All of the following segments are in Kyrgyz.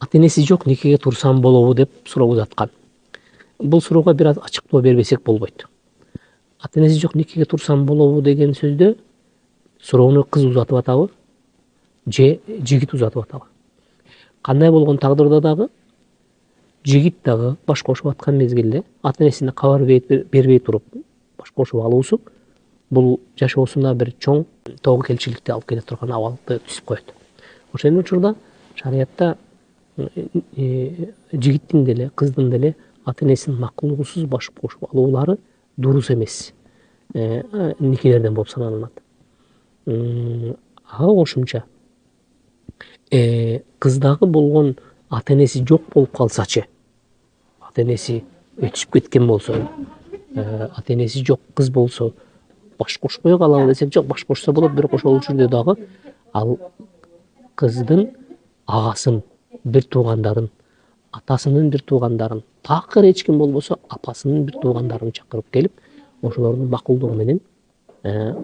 ата энеси жок никеге турсам болобу деп суроо узаткан. Бул суроого бир аз ачыктоо бербесек болбойт. Ата энеси жок никеге турсам болобу деген сөздө суроону кыз узатып атабы же жигит узатып атабы? Кандай болгон тагдырда дагы жигит дагы баш кошуп аткан мезгилде ата энесине кабар бербей туруп баш кошуп алуусу бул жашоосуна бир чоң тобокелчиликти алып келе турган абалды түзүп коет. Ошол учурда шариятта жигиттин деле кыздын деле ата энесинин макулугусуз баш кошуп алуулары дурус эмес никелерден болуп саналынат. Ага кошумча кыздагы болгон ата энеси жок болуп калсачы, ата энеси өтүшүп кеткен болсо, ата энеси жок кыз болсо баш кошпой калабы десек, жок, баш кошсо болот, бирок ошол учурда дагы ал кыздын агасын, бир туугандарын, атасынын бир туугандарын, такыр эч ким болбосо апасынын бир туугандарын чакырып келип, ошолордун макулдугу менен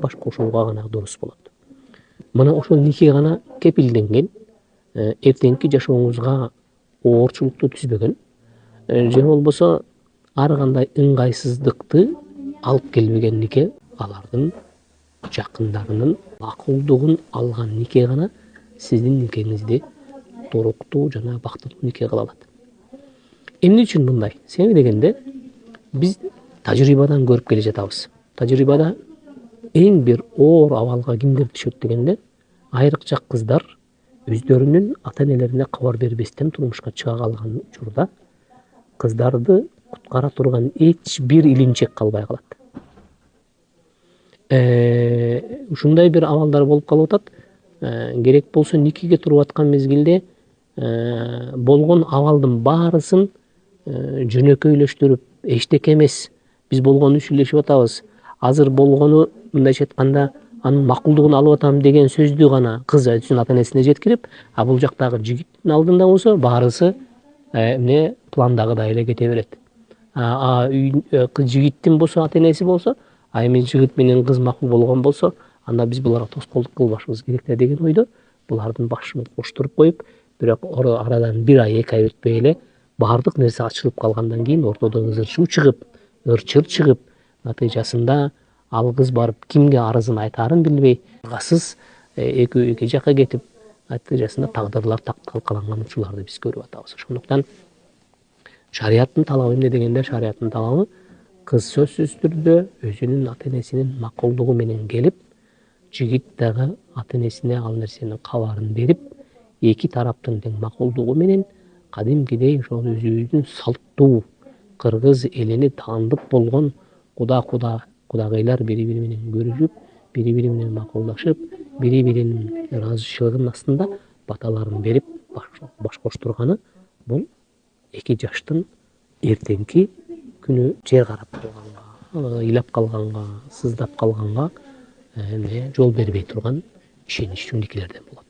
баш кошууга гана дурус болот. Мына ошол нике гана кепилденген, эртеңки жашооңузга оорчулукту түзбөгөн, же болбосо ар кандай ыңгайсыздыкты алып келбеген нике алардын жакындарынын макулдугун алган нике гана сиздин никеңизди туруктуу жана бактылуу нике кыла алат. Эмне үчүн мындай? Себеби дегенде биз тажрыйбадан көрүп келе жатабыз. Тажрыйбада эң бир оор абалга кимдер түшөт дегенде, айрыкча кыздар өздөрүнүн ата энелерине кабар бербестен турмушка чыга калган учурда кыздарды куткара турган эч бир илимчек калбай калат. Ушундай бир абалдар болуп калып атат. Керек болсо никеге туруп аткан мезгилде болгон абалдын баарысын жөнөкөйлөштүрүп, эчтеке эмес, биз болгону сүйлөшүп атабыз, азыр болгону мындайча айтканда анын макулдугун алып атам деген сөздү гана кыз өзүнүн ата энесине жеткирип, а бул жактагы жигиттин алдында болсо баарысы эмне пландагыдай эле кете берет. Жигиттин болсо ата энеси болсо, эми жигит менен кыз макул болгон болсо, анда биз буларга тоскоолдук кылбашыбыз керек да деген ойдо булардын башын коштуруп коюп, бирок арадан бир ай, 2 ай өтпөй эле баардык нерсе ачылып калгандан кийин ортодо ызырчуу чыгып, ырчыр чыгып, натыйжасында ал кыз барып кимге арызын айтаарын билбей, аргасыз эки жакка кетип, натыйжасында тагдырлар талкаланган учурларды биз көрүп атабыз. Ошондуктан шарияттын талабы эмне дегенде, шарияттын талабы кыз сөзсүз түрдө өзүнүн ата энесинин макулдугу менен келип, жигит дагы ата энесине ал нерсенин кабарын берип, эки тараптын тең макулдугу менен кадимкидей ошол өзүбүздүн салттуу кыргыз элине таандык болгон кудагыйлар бири-бири менен көрүшүп, бири-бири менен макулдашып, бири-биринин ыраазычылыгынын астында баталарын берип баш коштурганы бул эки жаштын эртеңки күнү жер карап калганга, ыйлап калганга, сыздап калганга жол бербей турган ишеничтүү никелерден болот.